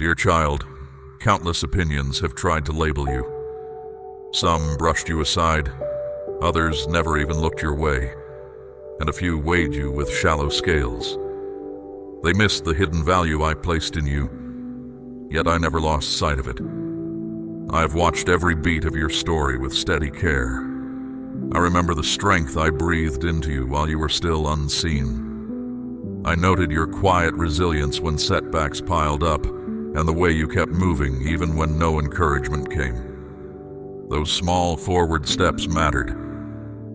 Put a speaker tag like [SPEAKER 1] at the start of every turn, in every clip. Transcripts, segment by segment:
[SPEAKER 1] Dear child, countless opinions have tried to label you. Some brushed you aside, others never even looked your way, and a few weighed you with shallow scales. They missed the hidden value I placed in you, yet I never lost sight of it. I have watched every beat of your story with steady care. I remember the strength I breathed into you while you were still unseen. I noted your quiet resilience when setbacks piled up, and the way you kept moving even when no encouragement came. Those small forward steps mattered.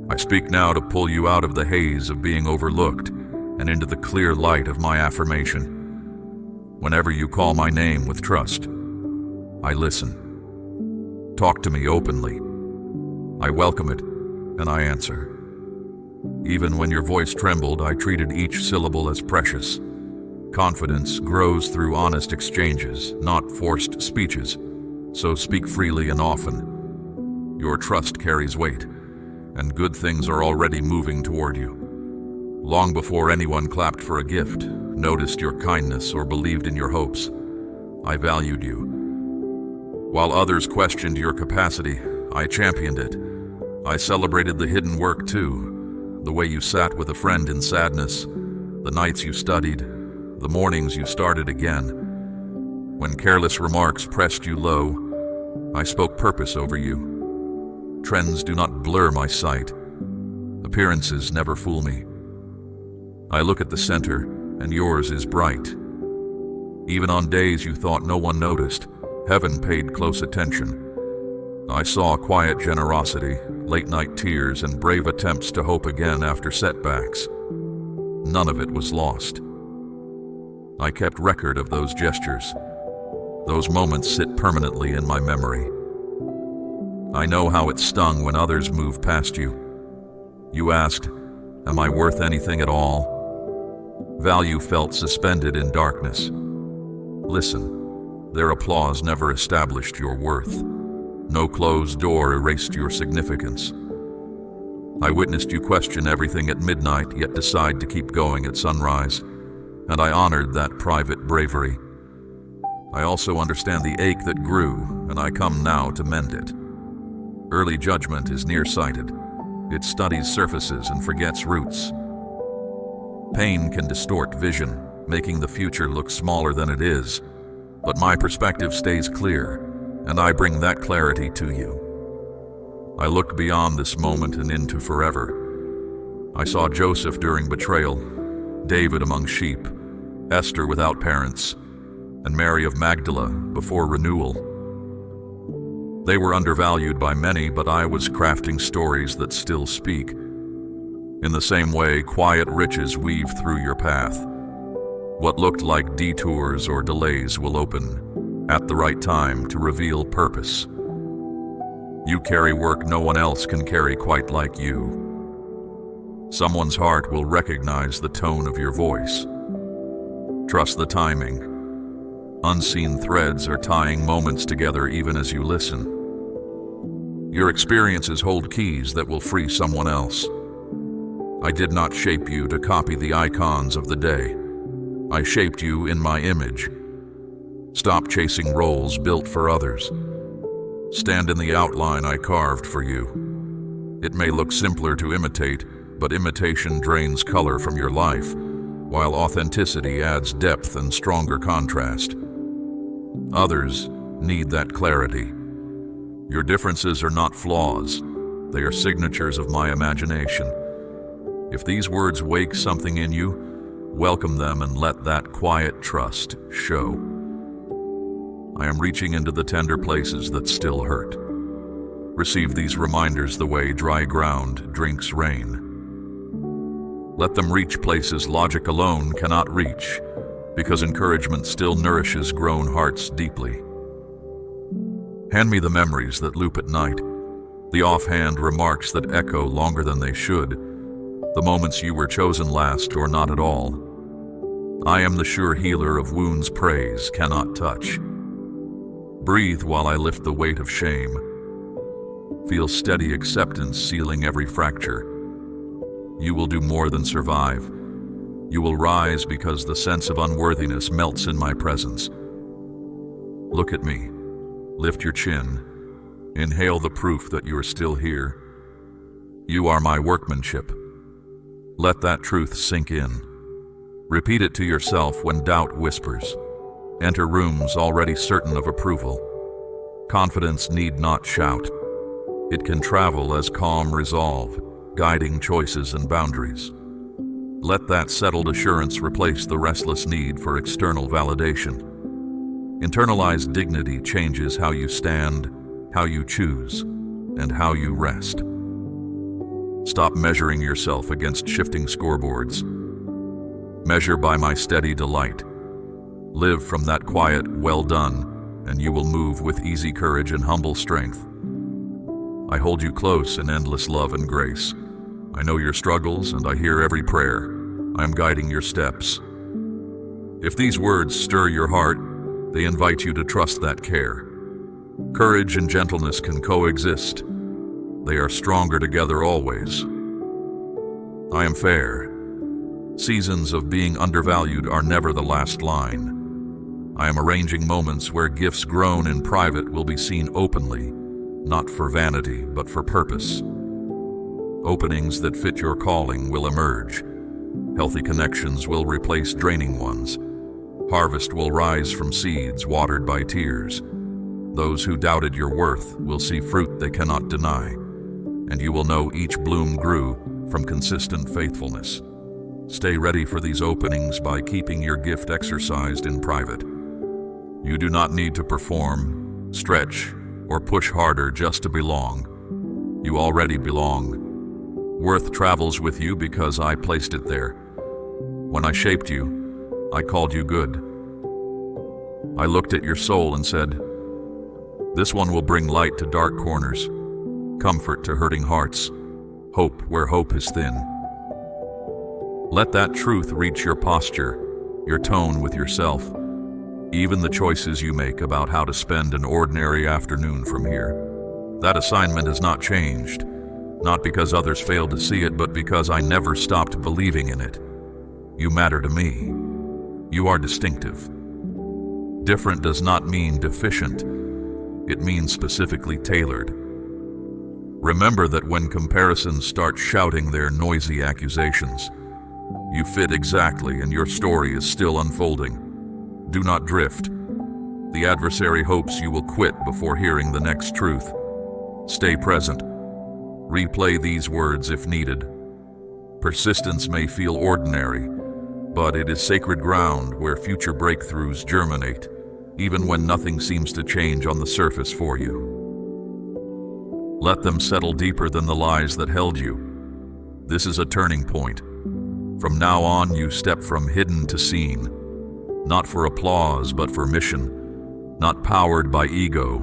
[SPEAKER 1] I speak now to pull you out of the haze of being overlooked and into the clear light of my affirmation. Whenever you call my name with trust, I listen. Talk to me openly. I welcome it, and I answer. Even when your voice trembled, I treated each syllable as precious. Confidence grows through honest exchanges, not forced speeches, so speak freely and often. Your trust carries weight, and good things are already moving toward you. Long before anyone clapped for a gift, noticed your kindness, or believed in your hopes, I valued you. While others questioned your capacity, I championed it. I celebrated the hidden work too, the way you sat with a friend in sadness, the nights you studied, the mornings you started again. When careless remarks pressed you low, I spoke purpose over you. Trends do not blur my sight. Appearances never fool me. I look at the center, and yours is bright. Even on days you thought no one noticed, heaven paid close attention. I saw quiet generosity, late-night tears, and brave attempts to hope again after setbacks. None of it was lost. I kept record of those gestures. Those moments sit permanently in my memory. I know how it stung when others moved past you. You asked, "Am I worth anything at all?" Value felt suspended in darkness. Listen, their applause never established your worth. No closed door erased your significance. I witnessed you question everything at midnight, yet decide to keep going at sunrise, and I honored that private bravery. I also understand the ache that grew, and I come now to mend it. Early judgment is nearsighted. It studies surfaces and forgets roots. Pain can distort vision, making the future look smaller than it is, but my perspective stays clear, and I bring that clarity to you. I look beyond this moment and into forever. I saw Joseph during betrayal, David among sheep, Esther without parents, and Mary of Magdala before renewal. They were undervalued by many, but I was crafting stories that still speak. In the same way, quiet riches weave through your path. What looked like detours or delays will open at the right time to reveal purpose. You carry work no one else can carry quite like you. Someone's heart will recognize the tone of your voice. Trust the timing. Unseen threads are tying moments together even as you listen. Your experiences hold keys that will free someone else. I did not shape you to copy the icons of the day. I shaped you in my image. Stop chasing roles built for others. Stand in the outline I carved for you. It may look simpler to imitate, but imitation drains color from your life, while authenticity adds depth and stronger contrast. Others need that clarity. Your differences are not flaws. They are signatures of my imagination. If these words wake something in you, welcome them and let that quiet trust show. I am reaching into the tender places that still hurt. Receive these reminders the way dry ground drinks rain. Let them reach places logic alone cannot reach, because encouragement still nourishes grown hearts deeply. Hand me the memories that loop at night, the offhand remarks that echo longer than they should, the moments you were chosen last or not at all. I am the sure healer of wounds praise cannot touch. Breathe while I lift the weight of shame. Feel steady acceptance sealing every fracture. You will do more than survive. You will rise because the sense of unworthiness melts in my presence. Look at me. Lift your chin. Inhale the proof that you are still here. You are my workmanship. Let that truth sink in. Repeat it to yourself when doubt whispers. Enter rooms already certain of approval. Confidence need not shout. It can travel as calm resolve, guiding choices and boundaries. Let that settled assurance replace the restless need for external validation. Internalized dignity changes how you stand, how you choose, and how you rest. Stop measuring yourself against shifting scoreboards. Measure by my steady delight. Live from that quiet, well done, and you will move with easy courage and humble strength. I hold you close in endless love and grace. I know your struggles, and I hear every prayer. I am guiding your steps. If these words stir your heart, they invite you to trust that care. Courage and gentleness can coexist. They are stronger together always. I am fair. Seasons of being undervalued are never the last line. I am arranging moments where gifts grown in private will be seen openly, not for vanity, but for purpose. Openings that fit your calling will emerge. Healthy connections will replace draining ones. Harvest will rise from seeds watered by tears. Those who doubted your worth will see fruit they cannot deny, and you will know each bloom grew from consistent faithfulness. Stay ready for these openings by keeping your gift exercised in private. You do not need to perform, stretch, or push harder just to belong. You already belong. Worth travels with you because I placed it there. When I shaped you, I called you good. I looked at your soul and said, this one will bring light to dark corners, comfort to hurting hearts, hope where hope is thin. Let that truth reach your posture, your tone with yourself, even the choices you make about how to spend an ordinary afternoon from here. That assignment has not changed, not because others failed to see it, but because I never stopped believing in it. You matter to me. You are distinctive. Different does not mean deficient. It means specifically tailored. Remember that when comparisons start shouting their noisy accusations, you fit exactly and your story is still unfolding. Do not drift. The adversary hopes you will quit before hearing the next truth. Stay present. Replay these words if needed. Persistence may feel ordinary, but it is sacred ground where future breakthroughs germinate, even when nothing seems to change on the surface for you. Let them settle deeper than the lies that held you. This is a turning point. From now on, you step from hidden to seen, not for applause, but for mission, not powered by ego,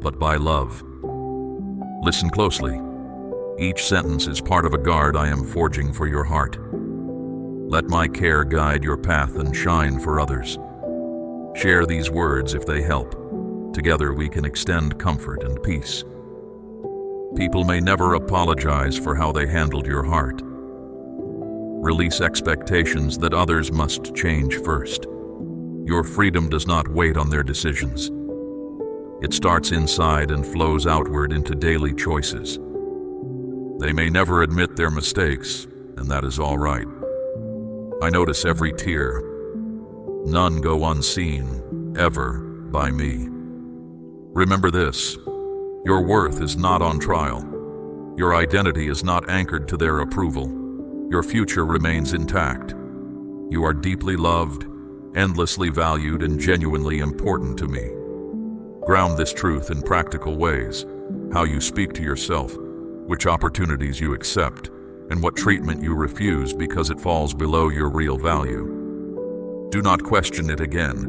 [SPEAKER 1] but by love. Listen closely. Each sentence is part of a guard I am forging for your heart. Let my care guide your path and shine for others. Share these words if they help. Together we can extend comfort and peace. People may never apologize for how they handled your heart. Release expectations that others must change first. Your freedom does not wait on their decisions. It starts inside and flows outward into daily choices. They may never admit their mistakes, and that is all right. I notice every tear. None go unseen, ever, by me. Remember this, your worth is not on trial. Your identity is not anchored to their approval. Your future remains intact. You are deeply loved, endlessly valued, and genuinely important to me. Ground this truth in practical ways, how you speak to yourself, which opportunities you accept, and what treatment you refuse because it falls below your real value. Do not question it again.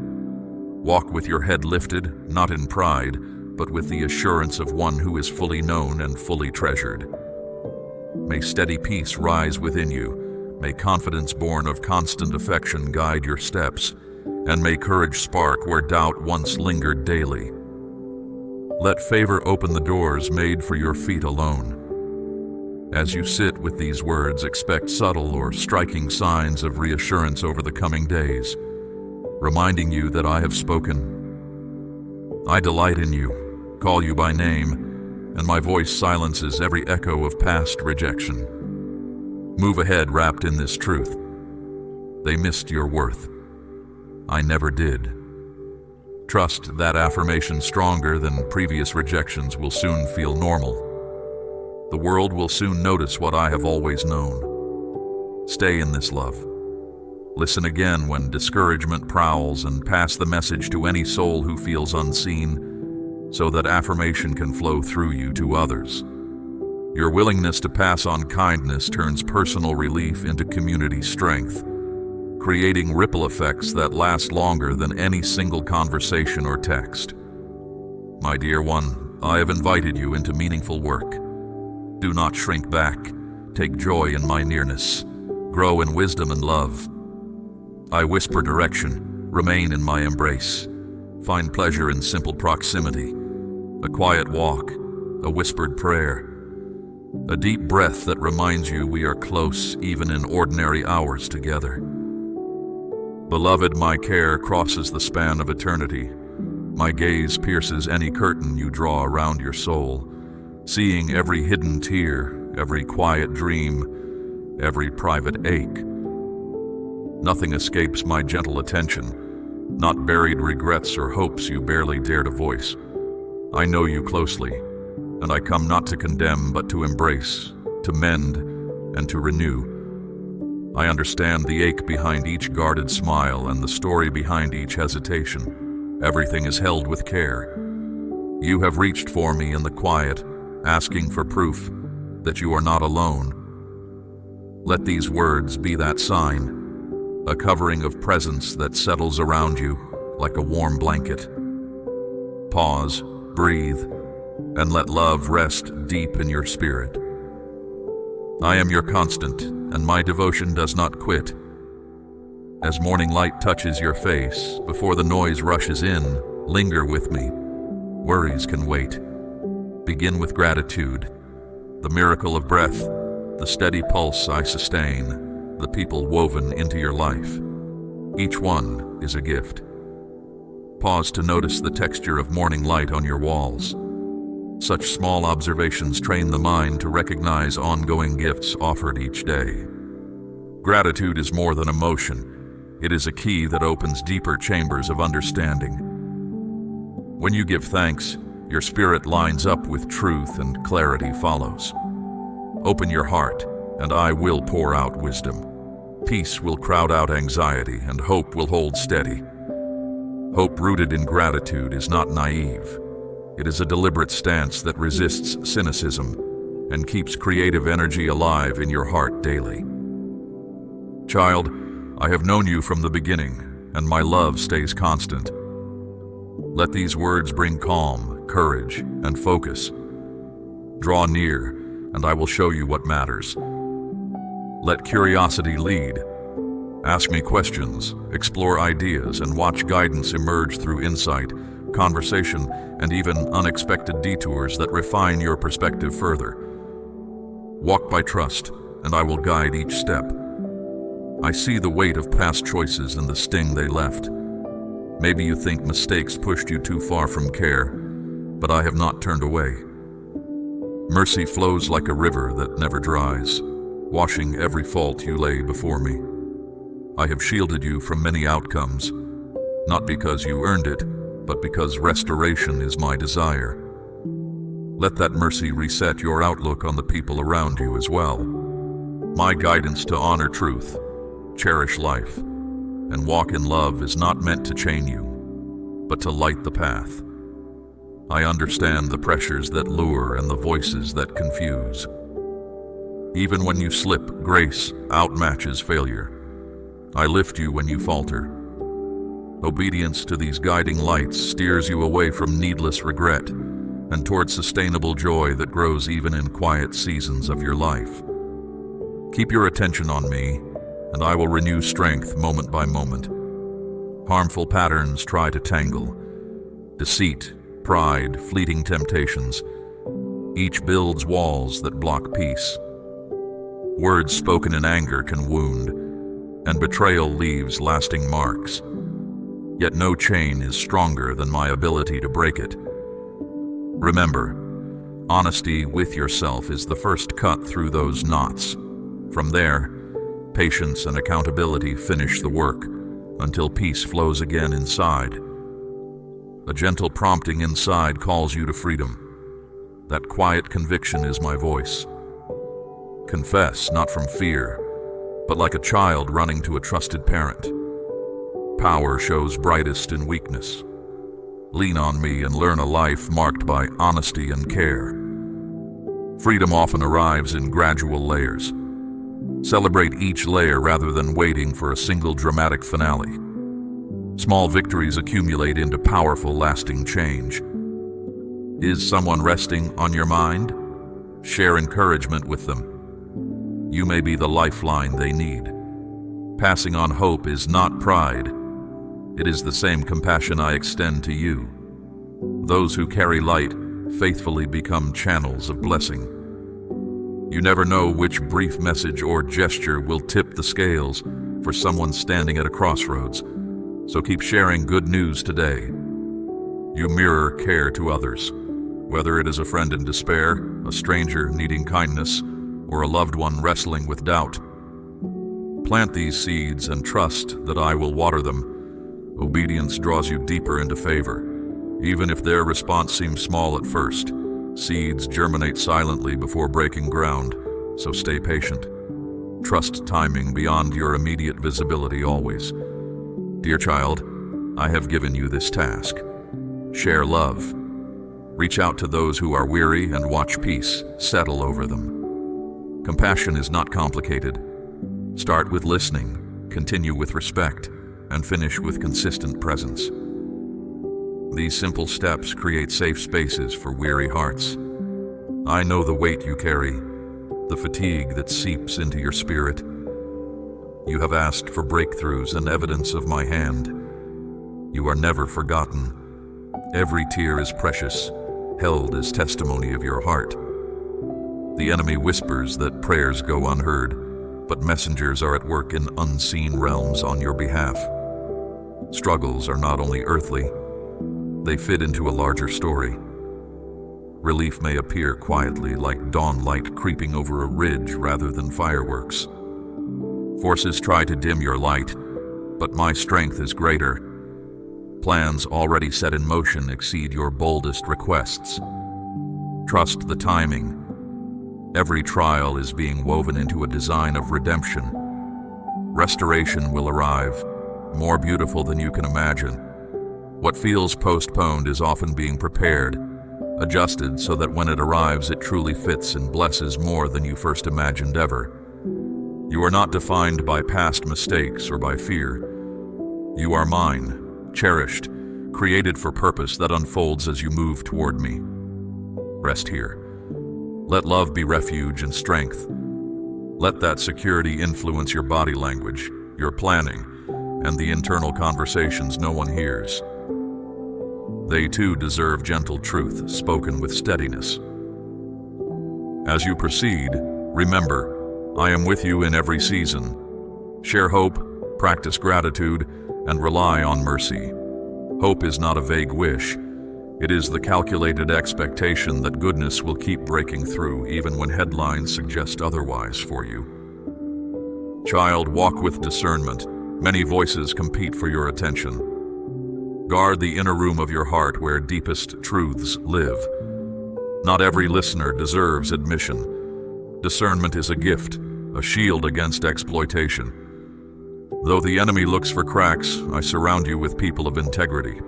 [SPEAKER 1] Walk with your head lifted, not in pride, but with the assurance of one who is fully known and fully treasured. May steady peace rise within you. May confidence born of constant affection guide your steps, and may courage spark where doubt once lingered daily. Let favor open the doors made for your feet alone. As you sit with these words, expect subtle or striking signs of reassurance over the coming days, reminding you that I have spoken. I delight in you, call you by name, and my voice silences every echo of past rejection. Move ahead wrapped in this truth. They missed your worth. I never did. Trust that affirmation stronger than previous rejections will soon feel normal. The world will soon notice what I have always known. Stay in this love. Listen again when discouragement prowls, and pass the message to any soul who feels unseen, so that affirmation can flow through you to others. Your willingness to pass on kindness turns personal relief into community strength, creating ripple effects that last longer than any single conversation or text. My dear one, I have invited you into meaningful work. Do not shrink back. Take joy in my nearness. Grow in wisdom and love. I whisper direction. Remain in my embrace. Find pleasure in simple proximity. A quiet walk, a whispered prayer, a deep breath that reminds you we are close even in ordinary hours together. Beloved, my care crosses the span of eternity. My gaze pierces any curtain you draw around your soul, seeing every hidden tear, every quiet dream, every private ache. Nothing escapes my gentle attention, not buried regrets or hopes you barely dare to voice. I know you closely, and I come not to condemn but to embrace, to mend, and to renew. I understand the ache behind each guarded smile and the story behind each hesitation. Everything is held with care. You have reached for me in the quiet, asking for proof that you are not alone. Let these words be that sign, a covering of presence that settles around you like a warm blanket. Pause, breathe, and let love rest deep in your spirit. I am your constant, and my devotion does not quit. As morning light touches your face, before the noise rushes in, linger with me. Worries can wait. Begin with gratitude, the miracle of breath, the steady pulse I sustain, the people woven into your life. Each one is a gift. Pause to notice the texture of morning light on your walls. Such small observations train the mind to recognize ongoing gifts offered each day. Gratitude is more than emotion. It is a key that opens deeper chambers of understanding. When you give thanks, your spirit lines up with truth and clarity follows. Open your heart, and I will pour out wisdom. Peace will crowd out anxiety, and hope will hold steady. Hope rooted in gratitude is not naive. It is a deliberate stance that resists cynicism and keeps creative energy alive in your heart daily. Child, I have known you from the beginning, and my love stays constant. Let these words bring calm, courage, and focus. Draw near, and I will show you what matters. Let curiosity lead. Ask me questions, explore ideas, and watch guidance emerge through insight, conversation, and even unexpected detours that refine your perspective further. Walk by trust, and I will guide each step. I see the weight of past choices and the sting they left. Maybe you think mistakes pushed you too far from care, but I have not turned away. Mercy flows like a river that never dries, washing every fault you lay before me. I have shielded you from many outcomes, not because you earned it, but because restoration is my desire. Let that mercy reset your outlook on the people around you as well. My guidance to honor truth, cherish life, and walk in love is not meant to chain you, but to light the path. I understand the pressures that lure and the voices that confuse. Even when you slip, grace outmatches failure. I lift you when you falter. Obedience to these guiding lights steers you away from needless regret and toward sustainable joy that grows even in quiet seasons of your life. Keep your attention on me, and I will renew strength moment by moment. Harmful patterns try to tangle. Deceit, pride, fleeting temptations. Each builds walls that block peace. Words spoken in anger can wound, and betrayal leaves lasting marks. yet no chain is stronger than my ability to break it. Remember, honesty with yourself is the first cut through those knots. From there, patience and accountability finish the work until peace flows again inside. A gentle prompting inside calls you to freedom. That quiet conviction is my voice. Confess, not from fear, but like a child running to a trusted parent. Power shows brightest in weakness. Lean on me and learn a life marked by honesty and care. Freedom often arrives in gradual layers. Celebrate each layer rather than waiting for a single dramatic finale. Small victories accumulate into powerful, lasting change. Is someone resting on your mind? Share encouragement with them. You may be the lifeline they need. Passing on hope is not pride. It is the same compassion I extend to you. Those who carry light faithfully become channels of blessing. You never know which brief message or gesture will tip the scales for someone standing at a crossroads, so keep sharing good news today. You mirror care to others, whether it is a friend in despair, a stranger needing kindness, or a loved one wrestling with doubt. Plant these seeds and trust that I will water them. Obedience draws you deeper into favor. Even if their response seems small at first, seeds germinate silently before breaking ground, so stay patient. Trust timing beyond your immediate visibility always. Dear child, I have given you this task. Share love. Reach out to those who are weary and watch peace settle over them. Compassion is not complicated. Start with listening, continue with respect, and finish with consistent presence. These simple steps create safe spaces for weary hearts. I know the weight you carry, the fatigue that seeps into your spirit. You have asked for breakthroughs and evidence of my hand. You are never forgotten. Every tear is precious, held as testimony of your heart. The enemy whispers that prayers go unheard, but messengers are at work in unseen realms on your behalf. Struggles are not only earthly, they fit into a larger story. Relief may appear quietly, like dawn light creeping over a ridge rather than fireworks. Forces try to dim your light, but my strength is greater. Plans already set in motion exceed your boldest requests. Trust the timing. Every trial is being woven into a design of redemption. Restoration will arrive, more beautiful than you can imagine. What feels postponed is often being prepared, adjusted so that when it arrives it truly fits and blesses more than you first imagined ever. You are not defined by past mistakes or by fear. You are mine, cherished, created for purpose that unfolds as you move toward me. Rest here. Let love be refuge and strength. Let that security influence your body language, your planning, and the internal conversations no one hears. They too deserve gentle truth spoken with steadiness. As you proceed, remember, I am with you in every season. Share hope, practice gratitude, and rely on mercy. Hope is not a vague wish. It is the calculated expectation that goodness will keep breaking through even when headlines suggest otherwise for you. Child, walk with discernment. Many voices compete for your attention. Guard the inner room of your heart where deepest truths live. Not every listener deserves admission. Discernment is a gift, a shield against exploitation. Though the enemy looks for cracks, I surround you with people of integrity.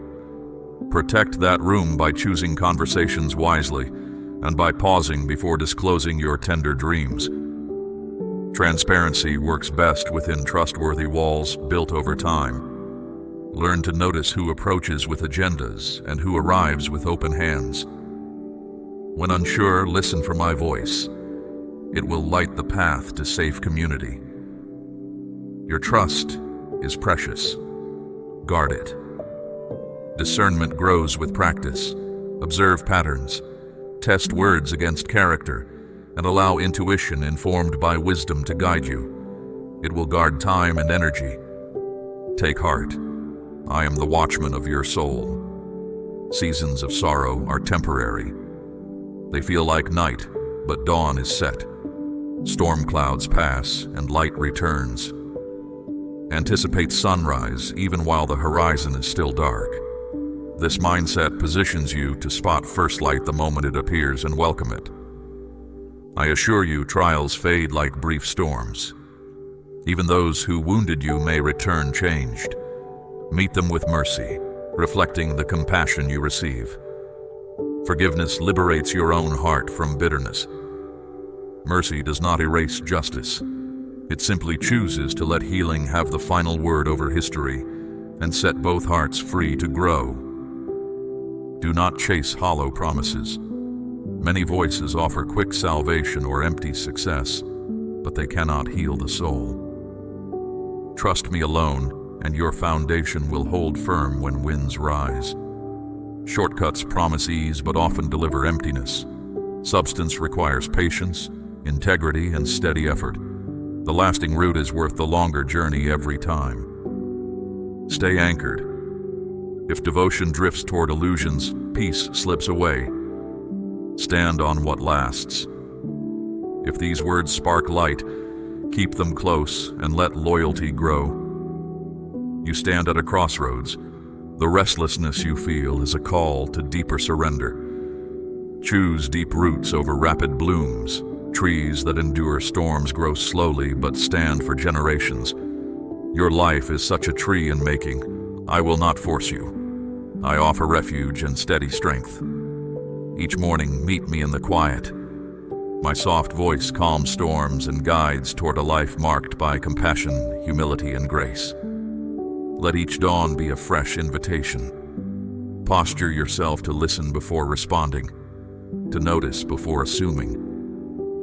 [SPEAKER 1] Protect that room by choosing conversations wisely and by pausing before disclosing your tender dreams. Transparency works best within trustworthy walls built over time. Learn to notice who approaches with agendas and who arrives with open hands. When unsure, listen for my voice. It will light the path to safe community. Your trust is precious. Guard it. Discernment grows with practice. Observe patterns. Test words against character, and allow intuition informed by wisdom to guide you. It will guard time and energy. Take heart. I am the watchman of your soul. Seasons of sorrow are temporary. They feel like night, but dawn is set. Storm clouds pass and light returns. Anticipate sunrise even while the horizon is still dark. This mindset positions you to spot first light the moment it appears and welcome it. I assure you, trials fade like brief storms. Even those who wounded you may return changed. Meet them with mercy, reflecting the compassion you receive. Forgiveness liberates your own heart from bitterness. Mercy does not erase justice. It simply chooses to let healing have the final word over history and set both hearts free to grow. Do not chase hollow promises. Many voices offer quick salvation or empty success, but they cannot heal the soul. Trust me alone, and your foundation will hold firm when winds rise. Shortcuts promise ease but often deliver emptiness. Substance requires patience, integrity, and steady effort. The lasting route is worth the longer journey every time. Stay anchored. If devotion drifts toward illusions, peace slips away. Stand on what lasts. If these words spark light, keep them close and let loyalty grow. You stand at a crossroads. The restlessness you feel is a call to deeper surrender. Choose deep roots over rapid blooms. Trees that endure storms grow slowly but stand for generations. Your life is such a tree in making. I will not force you. I offer refuge and steady strength. Each morning, meet me in the quiet. My soft voice calms storms and guides toward a life marked by compassion, humility, and grace. Let each dawn be a fresh invitation. Posture yourself to listen before responding, to notice before assuming,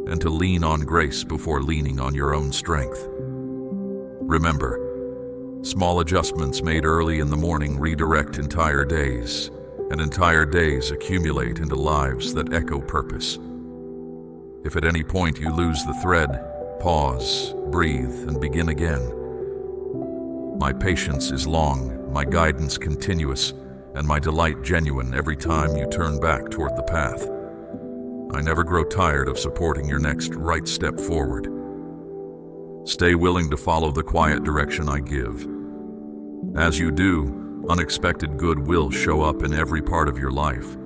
[SPEAKER 1] and to lean on grace before leaning on your own strength. Remember, small adjustments made early in the morning redirect entire days, and entire days accumulate into lives that echo purpose. If at any point you lose the thread, pause, breathe, and begin again. My patience is long, my guidance continuous, and my delight genuine every time you turn back toward the path. I never grow tired of supporting your next right step forward. Stay willing to follow the quiet direction I give. As you do, unexpected good will show up in every part of your life.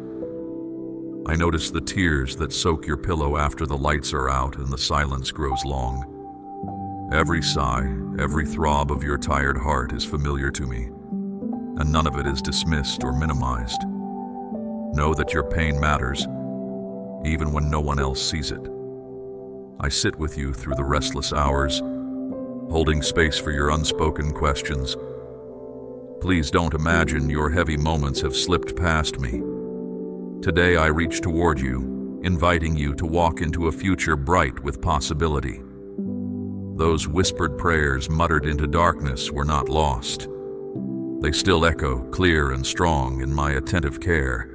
[SPEAKER 1] I notice the tears that soak your pillow after the lights are out and the silence grows long. Every sigh, every throb of your tired heart is familiar to me, and none of it is dismissed or minimized. Know that your pain matters, even when no one else sees it. I sit with you through the restless hours, holding space for your unspoken questions. Please don't imagine your heavy moments have slipped past me. Today I reach toward you, inviting you to walk into a future bright with possibility. Those whispered prayers muttered into darkness were not lost. They still echo, clear and strong, in my attentive care.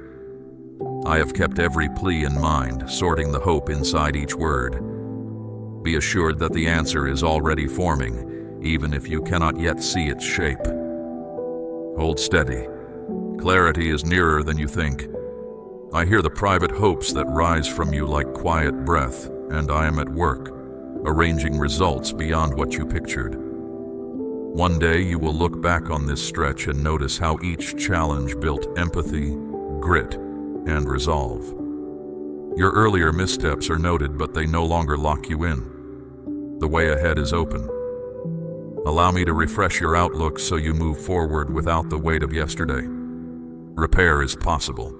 [SPEAKER 1] I have kept every plea in mind, sorting the hope inside each word. Be assured that the answer is already forming, even if you cannot yet see its shape. Hold steady. Clarity is nearer than you think. I hear the private hopes that rise from you like quiet breath, and I am at work, arranging results beyond what you pictured. One day you will look back on this stretch and notice how each challenge built empathy, grit, and resolve. Your earlier missteps are noted, but they no longer lock you in. The way ahead is open. Allow me to refresh your outlook so you move forward without the weight of yesterday. Repair is possible.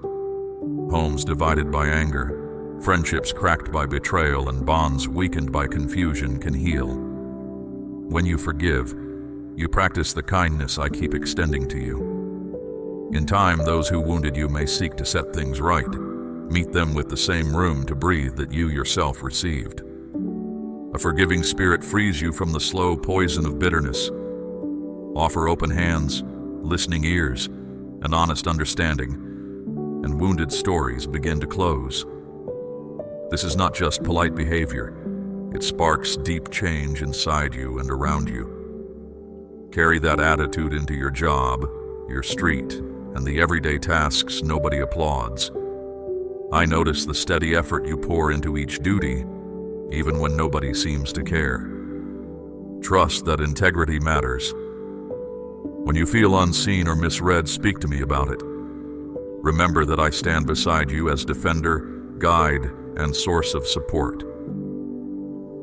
[SPEAKER 1] Homes divided by anger, friendships cracked by betrayal, and bonds weakened by confusion can heal. When you forgive, you practice the kindness I keep extending to you. In time, those who wounded you may seek to set things right. Meet them with the same room to breathe that you yourself received. A forgiving spirit frees you from the slow poison of bitterness. Offer open hands, listening ears, and honest understanding, and wounded stories begin to close. This is not just polite behavior. It sparks deep change inside you and around you. Carry that attitude into your job, your street, and the everyday tasks nobody applauds. I notice the steady effort you pour into each duty, even when nobody seems to care. Trust that integrity matters. When you feel unseen or misread, speak to me about it. Remember that I stand beside you as defender, guide, and source of support.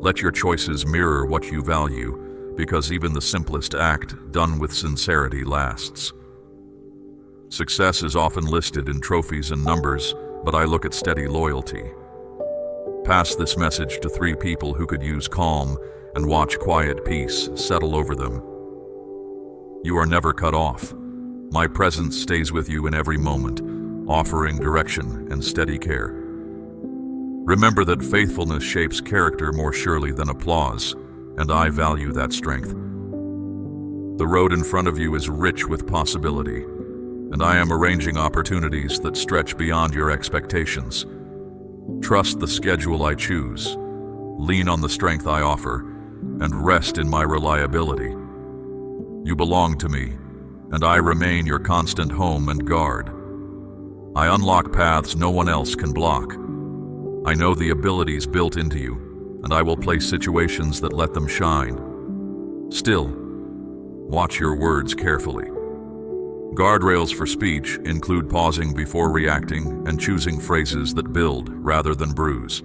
[SPEAKER 1] Let your choices mirror what you value, because even the simplest act done with sincerity lasts. Success is often listed in trophies and numbers, but I look at steady loyalty. Pass this message to 3 people who could use calm and watch quiet peace settle over them. You are never cut off. My presence stays with you in every moment, offering direction and steady care. Remember that faithfulness shapes character more surely than applause, and I value that strength. The road in front of you is rich with possibility, and I am arranging opportunities that stretch beyond your expectations. Trust the schedule I choose, lean on the strength I offer, and rest in my reliability. You belong to me, and I remain your constant home and guard. I unlock paths no one else can block. I know the abilities built into you, and I will place situations that let them shine. Still, watch your words carefully. Guardrails for speech include pausing before reacting and choosing phrases that build rather than bruise.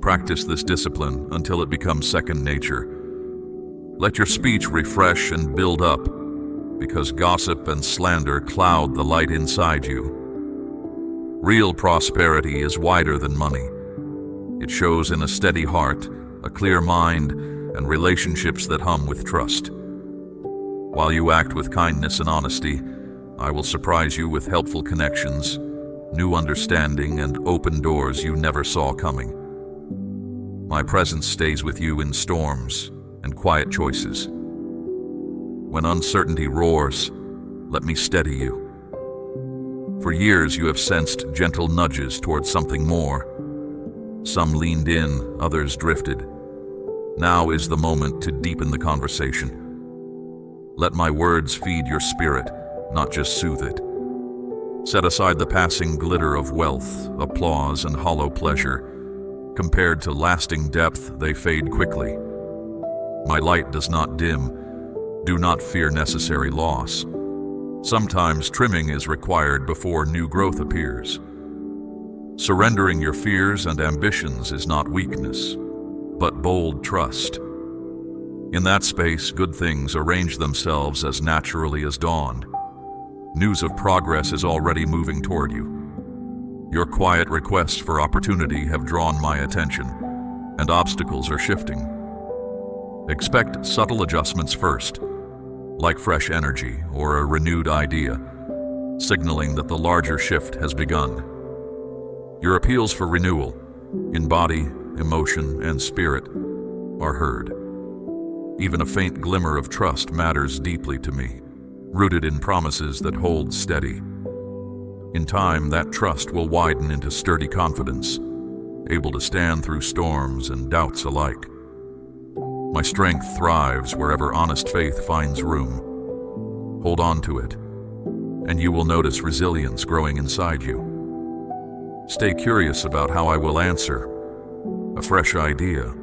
[SPEAKER 1] Practice this discipline until it becomes second nature. Let your speech refresh and build up, because gossip and slander cloud the light inside you. Real prosperity is wider than money. It shows in a steady heart, a clear mind, and relationships that hum with trust. While you act with kindness and honesty, I will surprise you with helpful connections, new understanding, and open doors you never saw coming. My presence stays with you in storms and quiet choices. When uncertainty roars, let me steady you. For years you have sensed gentle nudges towards something more. Some leaned in, others drifted. Now is the moment to deepen the conversation. Let my words feed your spirit, not just soothe it. Set aside the passing glitter of wealth, applause, and hollow pleasure. Compared to lasting depth, they fade quickly. My light does not dim. Do not fear necessary loss. Sometimes trimming is required before new growth appears. Surrendering your fears and ambitions is not weakness, but bold trust. In that space, good things arrange themselves as naturally as dawn. News of progress is already moving toward you. Your quiet requests for opportunity have drawn my attention, and obstacles are shifting. Expect subtle adjustments first, like fresh energy or a renewed idea, signaling that the larger shift has begun. Your appeals for renewal, in body, emotion, and spirit, are heard. Even a faint glimmer of trust matters deeply to me, rooted in promises that hold steady. In time, that trust will widen into sturdy confidence, able to stand through storms and doubts alike. My strength thrives wherever honest faith finds room. Hold on to it, and you will notice resilience growing inside you. Stay curious about how I will answer. A fresh idea,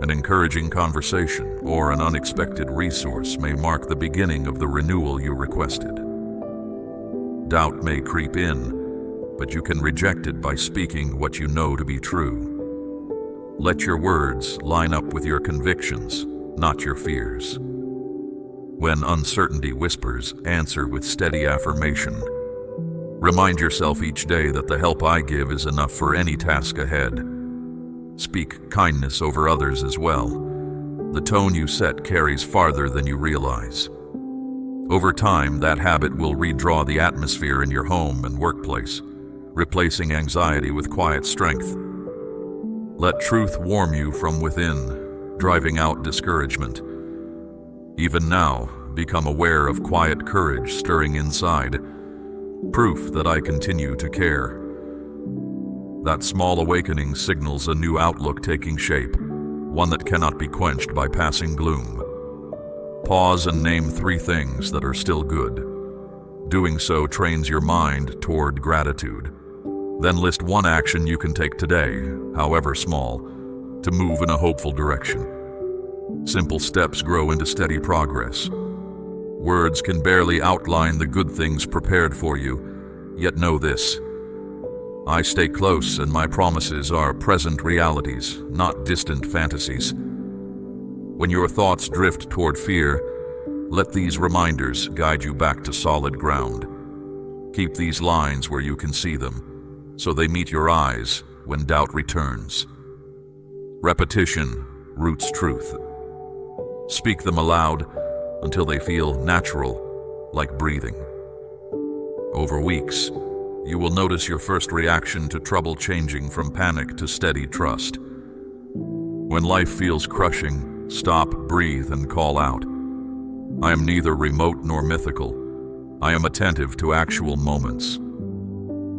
[SPEAKER 1] an encouraging conversation, or an unexpected resource may mark the beginning of the renewal you requested. Doubt may creep in, but you can reject it by speaking what you know to be true. Let your words line up with your convictions, not your fears. When uncertainty whispers, answer with steady affirmation. Remind yourself each day that the help I give is enough for any task ahead. Speak kindness over others as well. The tone you set carries farther than you realize. Over time, that habit will redraw the atmosphere in your home and workplace, replacing anxiety with quiet strength. Let truth warm you from within, driving out discouragement. Even now, become aware of quiet courage stirring inside, proof that I continue to care. That small awakening signals a new outlook taking shape, one that cannot be quenched by passing gloom. Pause and name 3 things that are still good. Doing so trains your mind toward gratitude. Then list one action you can take today, however small, to move in a hopeful direction. Simple steps grow into steady progress. Words can barely outline the good things prepared for you, yet know this: I stay close, and my promises are present realities, not distant fantasies. When your thoughts drift toward fear, let these reminders guide you back to solid ground. Keep these lines where you can see them, so they meet your eyes when doubt returns. Repetition roots truth. Speak them aloud until they feel natural, like breathing. Over weeks, you will notice your first reaction to trouble changing from panic to steady trust. When life feels crushing, stop, breathe, and call out. I am neither remote nor mythical. I am attentive to actual moments.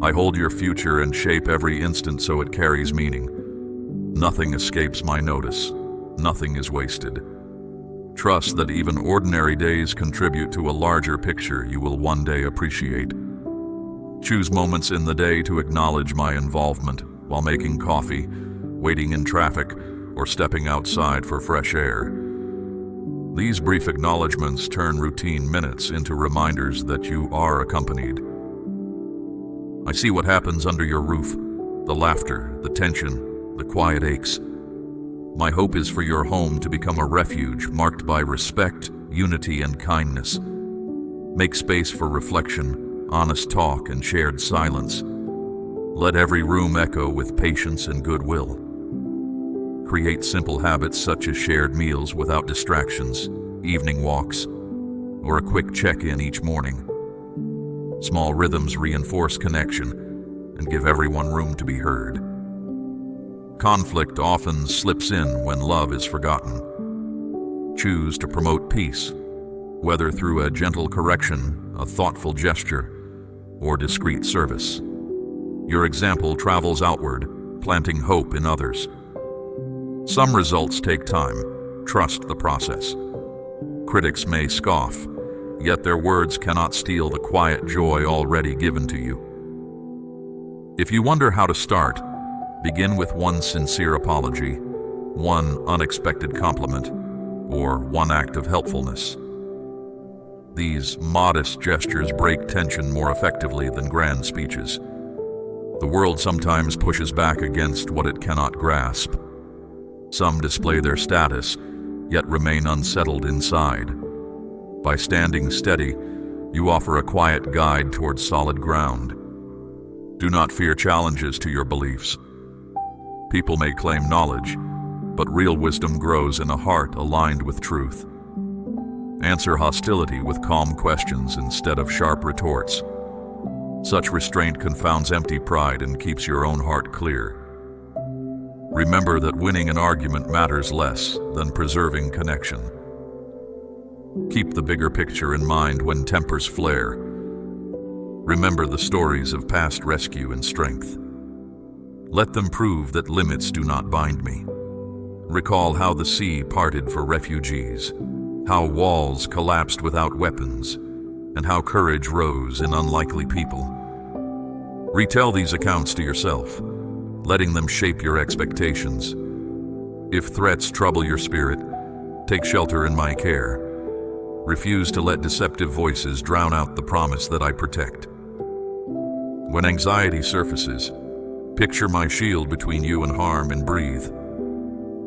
[SPEAKER 1] I hold your future and shape every instant so it carries meaning. Nothing escapes my notice. Nothing is wasted. Trust that even ordinary days contribute to a larger picture you will one day appreciate. Choose moments in the day to acknowledge my involvement while making coffee, waiting in traffic, or stepping outside for fresh air. These brief acknowledgments turn routine minutes into reminders that you are accompanied. I see what happens under your roof: the laughter, the tension, the quiet aches. My hope is for your home to become a refuge marked by respect, unity, and kindness. Make space for reflection, honest talk, and shared silence. Let every room echo with patience and goodwill. Create simple habits such as shared meals without distractions, evening walks, or a quick check-in each morning. Small rhythms reinforce connection and give everyone room to be heard. Conflict often slips in when love is forgotten. Choose to promote peace, whether through a gentle correction, a thoughtful gesture, or discreet service. Your example travels outward, planting hope in others. Some results take time. Trust the process. Critics may scoff, yet their words cannot steal the quiet joy already given to you. If you wonder how to start, begin with one sincere apology, one unexpected compliment, or one act of helpfulness. These modest gestures break tension more effectively than grand speeches. The world sometimes pushes back against what it cannot grasp. Some display their status, yet remain unsettled inside. By standing steady, you offer a quiet guide towards solid ground. Do not fear challenges to your beliefs. People may claim knowledge, but real wisdom grows in a heart aligned with truth. Answer hostility with calm questions instead of sharp retorts. Such restraint confounds empty pride and keeps your own heart clear. Remember that winning an argument matters less than preserving connection. Keep the bigger picture in mind when tempers flare. Remember the stories of past rescue and strength. Let them prove that limits do not bind me. Recall how the sea parted for refugees, how walls collapsed without weapons, and how courage rose in unlikely people. Retell these accounts to yourself, letting them shape your expectations. If threats trouble your spirit, take shelter in my care. Refuse to let deceptive voices drown out the promise that I protect. When anxiety surfaces, picture my shield between you and harm and breathe.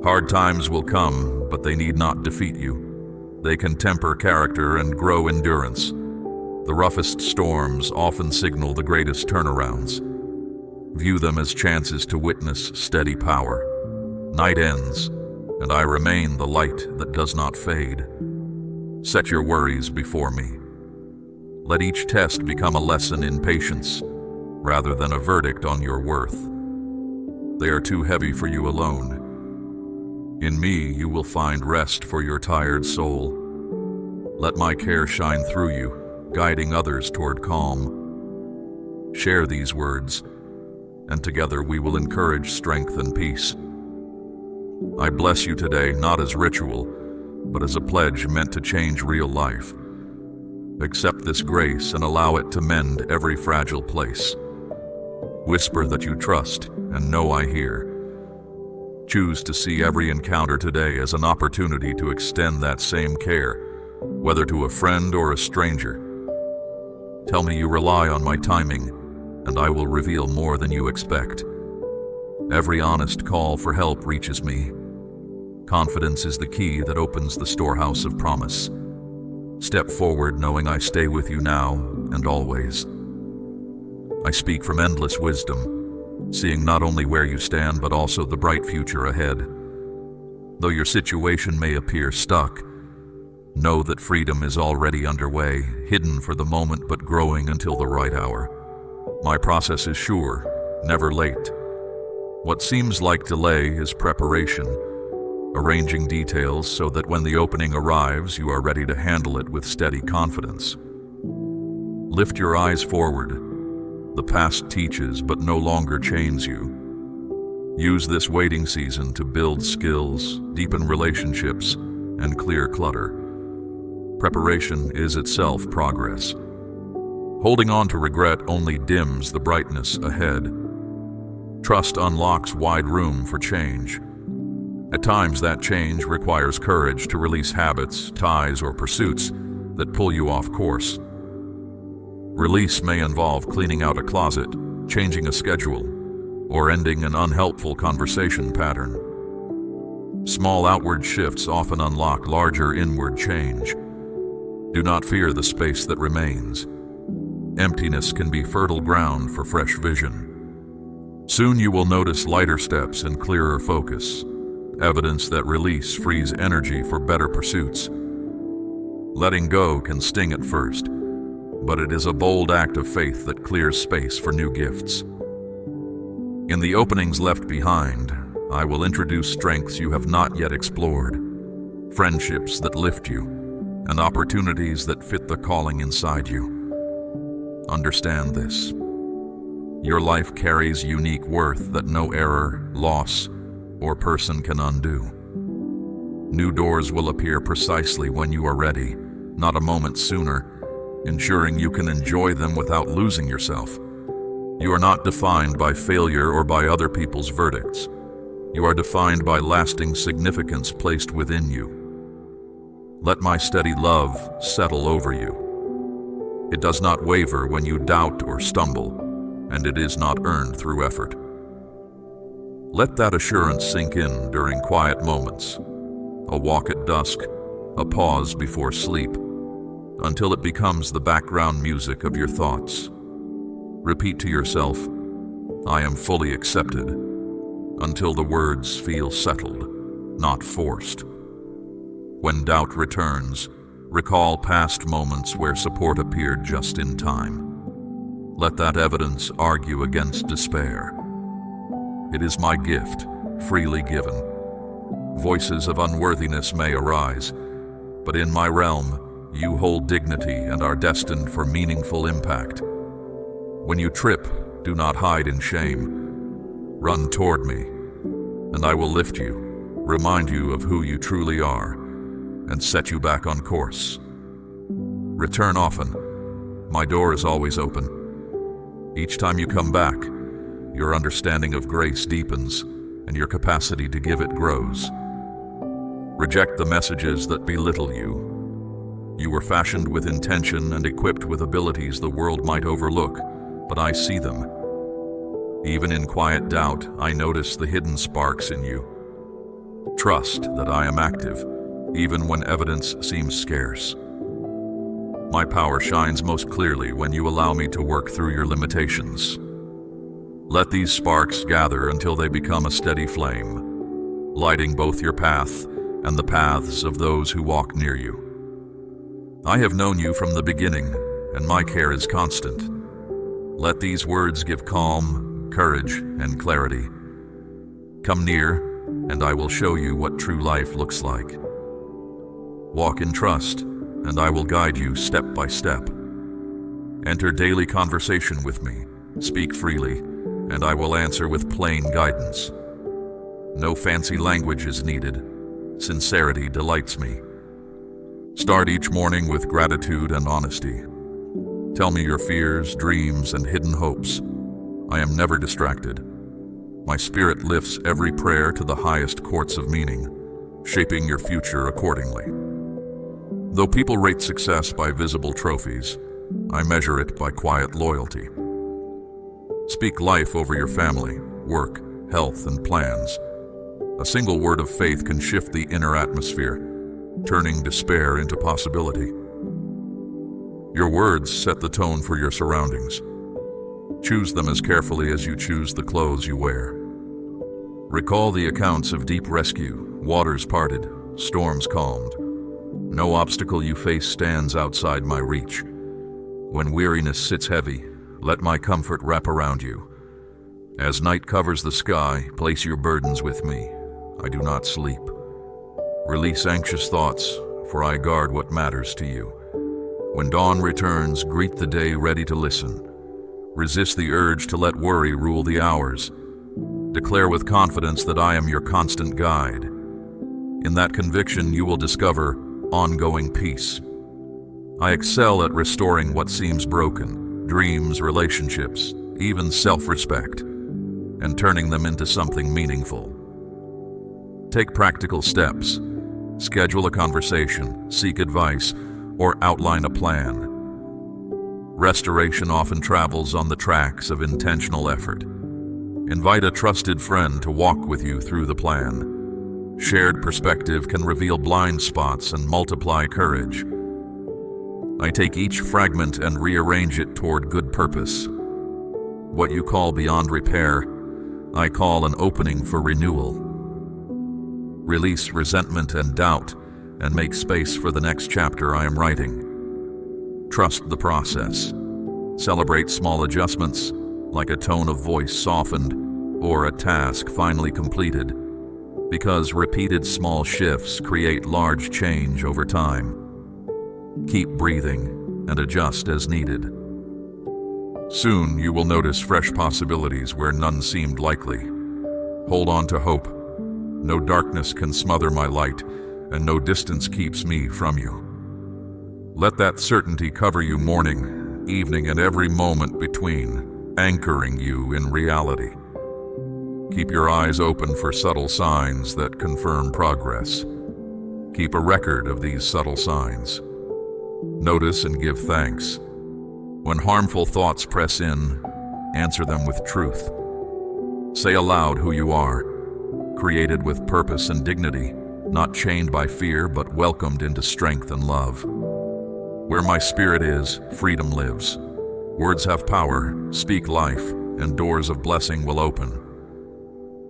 [SPEAKER 1] Hard times will come, but they need not defeat you. They can temper character and grow endurance. The roughest storms often signal the greatest turnarounds. View them as chances to witness steady power. Night ends, and I remain the light that does not fade. Set your worries before me. Let each test become a lesson in patience, rather than a verdict on your worth. They are too heavy for you alone. In me, you will find rest for your tired soul. Let my care shine through you, guiding others toward calm. Share these words, and together we will encourage strength and peace. I bless you today not as ritual, but as a pledge meant to change real life. Accept this grace and allow it to mend every fragile place. Whisper that you trust and know I hear. Choose to see every encounter today as an opportunity to extend that same care, whether to a friend or a stranger. Tell me you rely on my timing, and I will reveal more than you expect. Every honest call for help reaches me. Confidence is the key that opens the storehouse of promise. Step forward knowing I stay with you now and always. I speak from endless wisdom, seeing not only where you stand but also the bright future ahead. Though your situation may appear stuck, know that freedom is already underway, hidden for the moment but growing until the right hour. My process is sure, never late. What seems like delay is preparation, arranging details so that when the opening arrives, you are ready to handle it with steady confidence. Lift your eyes forward. The past teaches but no longer chains you. Use this waiting season to build skills, deepen relationships, and clear clutter. Preparation is itself progress. Holding on to regret only dims the brightness ahead. Trust unlocks wide room for change. At times, that change requires courage to release habits, ties, or pursuits that pull you off course. Release may involve cleaning out a closet, changing a schedule, or ending an unhelpful conversation pattern. Small outward shifts often unlock larger inward change. Do not fear the space that remains. Emptiness can be fertile ground for fresh vision. Soon you will notice lighter steps and clearer focus, evidence that release frees energy for better pursuits. Letting go can sting at first, but it is a bold act of faith that clears space for new gifts. In the openings left behind, I will introduce strengths you have not yet explored, friendships that lift you, and opportunities that fit the calling inside you. Understand this. Your life carries unique worth that no error, loss, or person can undo. New doors will appear precisely when you are ready, not a moment sooner, ensuring you can enjoy them without losing yourself. You are not defined by failure or by other people's verdicts. You are defined by lasting significance placed within you. Let my steady love settle over you. It does not waver when you doubt or stumble, and it is not earned through effort. Let that assurance sink in during quiet moments, a walk at dusk, a pause before sleep, until it becomes the background music of your thoughts. Repeat to yourself, I am fully accepted, until the words feel settled, not forced. When doubt returns, recall past moments where support appeared just in time. Let that evidence argue against despair. It is my gift, freely given. Voices of unworthiness may arise, but in my realm, you hold dignity and are destined for meaningful impact. When you trip, do not hide in shame. Run toward me, and I will lift you, remind you of who you truly are, and set you back on course. Return often. My door is always open. Each time you come back, your understanding of grace deepens, and your capacity to give it grows. Reject the messages that belittle you. You were fashioned with intention and equipped with abilities the world might overlook, but I see them. Even in quiet doubt, I notice the hidden sparks in you. Trust that I am active, even when evidence seems scarce. My power shines most clearly when you allow me to work through your limitations. Let these sparks gather until they become a steady flame, lighting both your path and the paths of those who walk near you. I have known you from the beginning, and my care is constant. Let these words give calm, courage, and clarity. Come near, and I will show you what true life looks like. Walk in trust, and I will guide you step by step. Enter daily conversation with me, speak freely, and I will answer with plain guidance. No fancy language is needed. Sincerity delights me. Start each morning with gratitude and honesty. Tell me your fears, dreams, and hidden hopes. I am never distracted. My spirit lifts every prayer to the highest courts of meaning, shaping your future accordingly. Though people rate success by visible trophies, I measure it by quiet loyalty. Speak life over your family, work, health, and plans. A single word of faith can shift the inner atmosphere, turning despair into possibility. Your words set the tone for your surroundings. Choose them as carefully as you choose the clothes you wear. Recall the accounts of deep rescue, waters parted, storms calmed. No obstacle you face stands outside my reach. When weariness sits heavy, let my comfort wrap around you. As night covers the sky, place your burdens with me. I do not sleep. Release anxious thoughts, for I guard what matters to you. When dawn returns, greet the day ready to listen. Resist the urge to let worry rule the hours. Declare with confidence that I am your constant guide. In that conviction, you will discover ongoing peace. I excel at restoring what seems broken, dreams, relationships, even self-respect, and turning them into something meaningful. Take practical steps. Schedule a conversation, seek advice, or outline a plan. Restoration often travels on the tracks of intentional effort. Invite a trusted friend to walk with you through the plan. Shared perspective can reveal blind spots and multiply courage. I take each fragment and rearrange it toward good purpose. What you call beyond repair, I call an opening for renewal. Release resentment and doubt, and make space for the next chapter I am writing. Trust the process. Celebrate small adjustments, like a tone of voice softened or a task finally completed, because repeated small shifts create large change over time. Keep breathing and adjust as needed. Soon you will notice fresh possibilities where none seemed likely. Hold on to hope. No darkness can smother my light, and no distance keeps me from you. Let that certainty cover you morning, evening, and every moment between, anchoring you in reality. Keep your eyes open for subtle signs that confirm progress. Keep a record of these subtle signs. Notice and give thanks. When harmful thoughts press in, answer them with truth. Say aloud who you are, created with purpose and dignity, not chained by fear, but welcomed into strength and love. Where my spirit is, freedom lives. Words have power, speak life, and doors of blessing will open.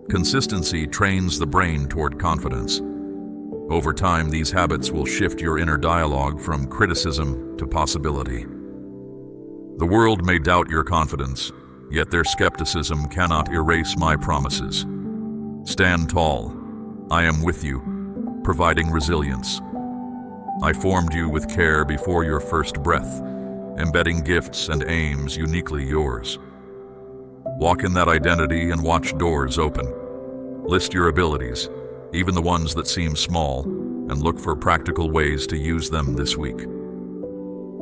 [SPEAKER 1] Consistency trains the brain toward confidence. Over time, these habits will shift your inner dialogue from criticism to possibility. The world may doubt your confidence, yet their skepticism cannot erase my promises. Stand tall. I am with you, providing resilience. I formed you with care before your first breath, embedding gifts and aims uniquely yours. Walk in that identity and watch doors open. List your abilities, even the ones that seem small, and look for practical ways to use them this week.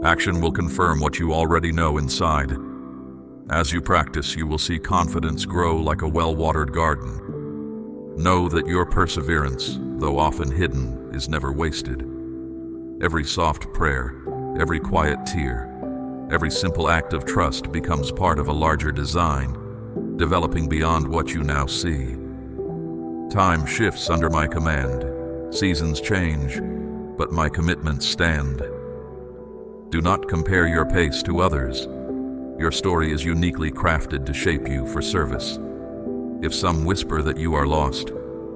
[SPEAKER 1] Action will confirm what you already know inside. As you practice, you will see confidence grow like a well-watered garden. Know that your perseverance, though often hidden, is never wasted. Every soft prayer, every quiet tear, every simple act of trust becomes part of a larger design, developing beyond what you now see. Time shifts under my command. Seasons change, but my commitments stand. Do not compare your pace to others. Your story is uniquely crafted to shape you for service. If some whisper that you are lost,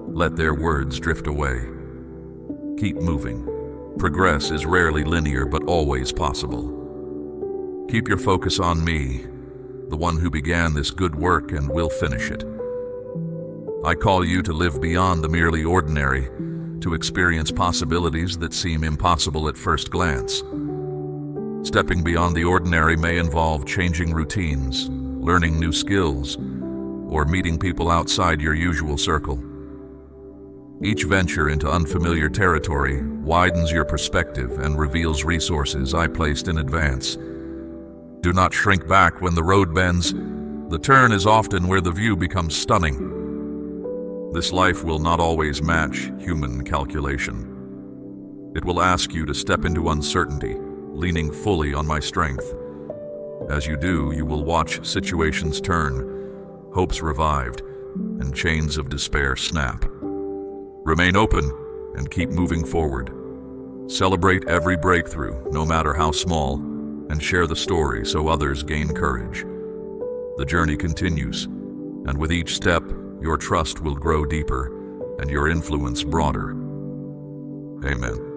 [SPEAKER 1] let their words drift away. Keep moving. Progress is rarely linear, but always possible. Keep your focus on me, the one who began this good work and will finish it. I call you to live beyond the merely ordinary, to experience possibilities that seem impossible at first glance. Stepping beyond the ordinary may involve changing routines, learning new skills, or meeting people outside your usual circle. Each venture into unfamiliar territory widens your perspective and reveals resources I placed in advance. Do not shrink back when the road bends. The turn is often where the view becomes stunning. This life will not always match human calculation. It will ask you to step into uncertainty, leaning fully on my strength. As you do, you will watch situations turn, hopes revived, and chains of despair snap. Remain open and keep moving forward. Celebrate every breakthrough, no matter how small, and share the story so others gain courage. The journey continues, and with each step, your trust will grow deeper and your influence broader. Amen.